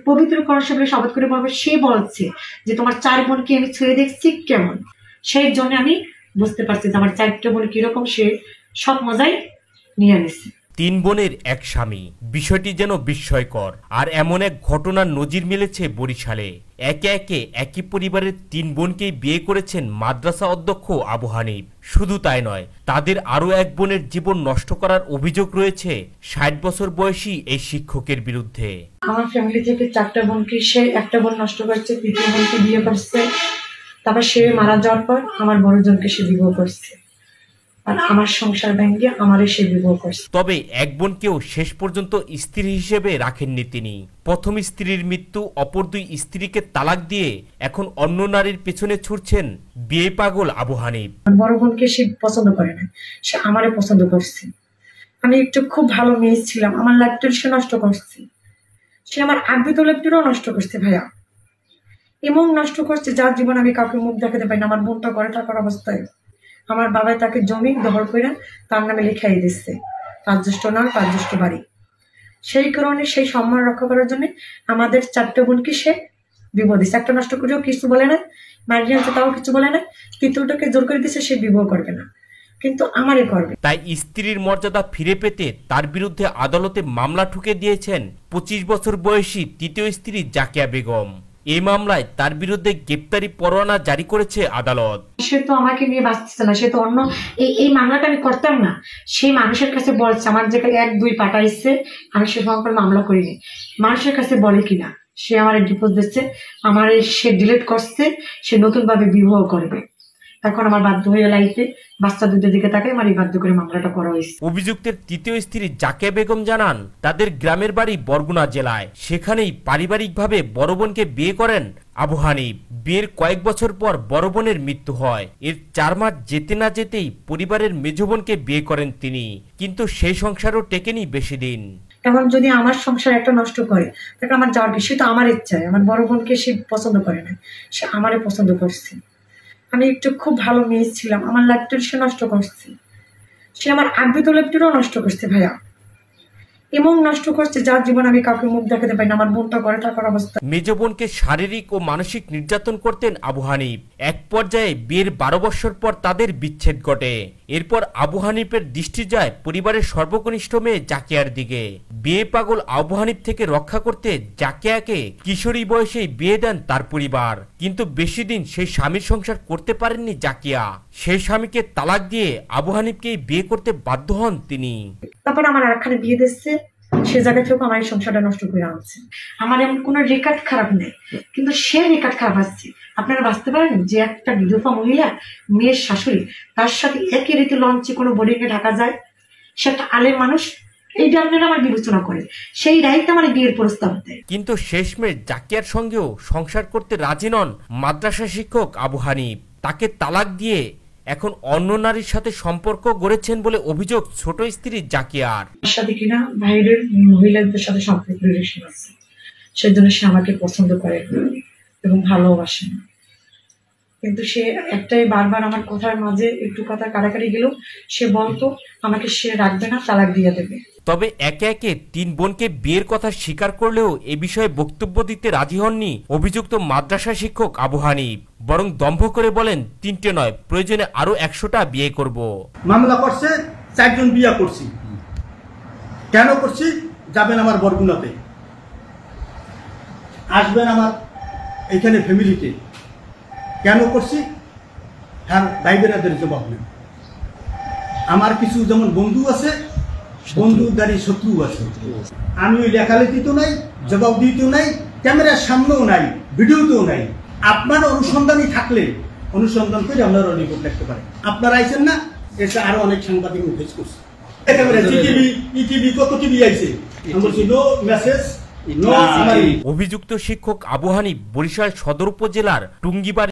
পবিত্র করার সামনে শপথ করে বলবো, সে বলছে যে তোমার 4 বোনকে আমি ছুঁয়ে দেখছি কেমন, সেই জন্য আমি বুঝতে পারছি যে আমার 4টা বোন কিরকম, সে সব মজাই নিয়ে নিছে। 3 বোনের এক স্বামী, বিষয়টি যেন বিস্ময়কর। আর এমন এক ঘটনার নজির মিলেছে বরিশালে। একে একে একই পরিবারের 3 বোনকেই বিয়ে করেছেন মাদ্রাসা অধ্যক্ষ আবু হানিফ। শুধু তাই নয়, তাদের আরো এক বোনের জীবন নষ্ট করার অভিযোগ রয়েছে 60 বছর বয়সী এই শিক্ষকের বিরুদ্ধে। আমার ফ্যামিলি থেকে 4টা বোনকে সে একটা বোন নষ্ট করছে, 3য় বোনকে বিয়ে করছে, তারপর সে মারা যাওয়ার পর আমার বড় জনকে সে বিবাহ করছে, আর আমার সংসার ভেঙে আমারে সে বিবাহ করছে। তবে এক বোনকেও শেষ পর্যন্ত স্ত্রী হিসেবে রাখেননি তিনি। প্রথম স্ত্রীর মৃত্যু, অপর 2 স্ত্রীকে তালাক দিয়ে এখন অন্য নারীর পেছনে ছুটছেন বিয়ে পাগল আবু হানিফ। বড় বোনকে সে পছন্দ করে না, সে আমারে পছন্দ করছে। আমি একটু খুব ভালো মেয়ে ছিলাম, আমার লাইফটা সে নষ্ট করছে। সে আমার আগ্রহ লাইফটাও নষ্ট করছে ভাইয়া, এমন নষ্ট করছে যার জীবন আমি কাউকে মুখ দেখাতে পারি না। আমার বোনটা ঘরে থাকার অবস্থায় আমার বাবা তাকে জমি দখল করে তার নামে লিখাই দিচ্ছে, 5 জ্যৈষ্ঠ নাম 5 জ্যৈষ্ঠ বাড়ি। সেই কারণে সেই সম্মান রক্ষা করার জন্য আমাদের 4টা বোনকে সে বিবাহ দিচ্ছে। একটা নষ্ট করেও কিছু বলে না, মারিয়ে আনছে তাও কিছু বলে না, 3য়টাকে জোর করে দিচ্ছে সে বিবাহ করবে না, কিন্তু আমারই করবে। তাই স্ত্রীর মর্যাদা ফিরে পেতে তার বিরুদ্ধে আদালতে মামলা ঠুকে দিয়েছেন 25 বছর বয়সী 3য় স্ত্রী জাকিয়া বেগম। এই মামলায় তার বিরুদ্ধে গ্রেপ্তারি পরোয়ানা জারি করেছে আদালত। সে তো আমাকে নিয়ে বাঁচতেছে না, সে তো অন্য এই মামলাটা আমি করতাম না। সেই মানুষের কাছে বলছে, আমার যেখানে 1-2 পাঠাইছে, আমি সে সময় মামলা করিনি। মানুষের কাছে বলে কিনা সে আমার ডিভোর্স দিচ্ছে, আমার সে ডিলিট করছে, সে নতুন ভাবে বিবাহ করবে। এখন আমার বাধ্য হয়ে লাইতে বাচ্চা দুধের দিকে তাকাই আমার এই বাধ্য করে মামলাটা করা হয়েছে। অভিযুক্তের 3য় স্ত্রী জাকিয়া বেগম জানান, তাদের গ্রামের বাড়ি বরগুনা জেলায়। সেখানেই পারিবারিকভাবে বড় বোনকে বিয়ে করেন আবু হানিফ। বিয়ের কয়েক বছর পর বড় বোনের মৃত্যু হয়। এর 4 মাস যেতে না যেতেই পরিবারের মেজ বোনকে বিয়ে করেন তিনি, কিন্তু সেই সংসারও টেকেনি বেশি দিন। এখন যদি আমার সংসার একটা নষ্ট করে, তাকে আমার যাওয়ার কি, সে তো আমার ইচ্ছায়। আমার বড় বোনকে সে পছন্দ করে না, সে আমারে পছন্দ করছে। আমি একটু খুব ভালো মেয়ে ছিলাম, আমার লাইফটা সে নষ্ট করছে। সে আমার আগ্রহ লাইফটাও নষ্ট করছে ভাইয়া, এমন নষ্ট করছে যার জীবন আমি কাউকে মুখ দেখাতে পারি না। আমার বোনটা ঘরে থাকার অবস্থা। মেজ বোনকে শারীরিক ও মানসিক নির্যাতন করতেন আবু হানিফ। এক পর্যায়ে বিয়ের 12 বছর পর তাদের বিচ্ছেদ ঘটে। এরপর আবু হানিফের দৃষ্টি যায় পরিবারের সর্বকনিষ্ঠ মেয়ে জাকিয়ার দিকে। বিয়ে পাগল আবু হানিফ থেকে রক্ষা করতে জাকিয়াকে কিশোরী বয়সেই বিয়ে দেন তার পরিবার। কিন্তু বেশি দিন সেই স্বামীর সংসার করতে পারেননি জাকিয়া। সেই স্বামীকে তালাক দিয়ে আবু হানিফকেই বিয়ে করতে বাধ্য হন তিনি। তারপর আমার আরেকখানে বিয়ে দিচ্ছে, সে জায়গা থেকে আমার এই সংসারটা নষ্ট করে আনছে। আমার এমন কোনো রেকর্ড খারাপ নেই, কিন্তু সে রেকর্ড খারাপ আসছে। আপনারা বাঁচতে পারেন যে একটা বিধবা মহিলা, মেয়ের শাশুড়ি, তার সাথে একই রীতি লঞ্চে কোনো বোর্ডিংয়ে ঢাকা যায়, সে একটা আলেম মানুষ, এই ধরনের আমার বিবেচনা করে সেই রাইতে আমার বিয়ের প্রস্তাব দেয়। কিন্তু শেষমেশ জাকিয়ার সঙ্গেও সংসার করতে রাজি নন মাদ্রাসা শিক্ষক আবু হানিফ। তাকে তালাক দিয়ে এখন অন্য নারীর সাথে সম্পর্ক গড়েছেন বলে অভিযোগ ছোট স্ত্রী জাকিয়ার। সাথে কিনা বাইরের মহিলাদের সাথে সম্পর্ক রিলেশন আছে, সেজন্য সে আমাকে পছন্দ করে এবং ভালোবাসে না। কিন্তু সে একটাই বারবার আমার কথার মাঝে একটু কথা কাটাকাটি গেলেও সে বলতো আমাকে সে রাখবে না, তালাক দিয়ে দেবে। তবে একে একে 3 বোনকে বিয়ের কথা স্বীকার করলেও এ বিষয়ে বক্তব্য দিতে রাজি হননি অভিযুক্ত মাদ্রাসা শিক্ষক আবু হানিফ। বরং দম্ভ করে বলেন 3টে নয়, প্রয়োজনে আরো 100টা বিয়ে করব। মামলা করছে, 4 জন বিয়ে করছি। কেন করছি? যাবেন আমার বরগুনাতে, আসবেন আমার এখানে ফ্যামিলিতে। কেন করছি? হ্যাঁ, ভাইবেরাদের জবাব নেই। আমার কিছু যেমন বন্ধু আছে, বন্ধুদারি শত্রু আছে। আমি ওই লেখালেখিতেও নাই, জবাব দিতেও নাই, ক্যামেরার সামনেও নাই, ভিডিওতেও নাই। আপনার অনুসন্ধানই থাকলে অনুসন্ধান করে আপনারা রিপোর্ট দেখতে পারেন। আপনারা আইছেন না, এসে আরো অনেক সাংবাদিক উল্লেখ করছে। ইটিভি কত টিভি আইছে, নো মেসেজ। অভিযুক্ত শিক্ষক আবু হানিফ বরিশাল সদর উপজেলার টুঙ্গিবাড়ি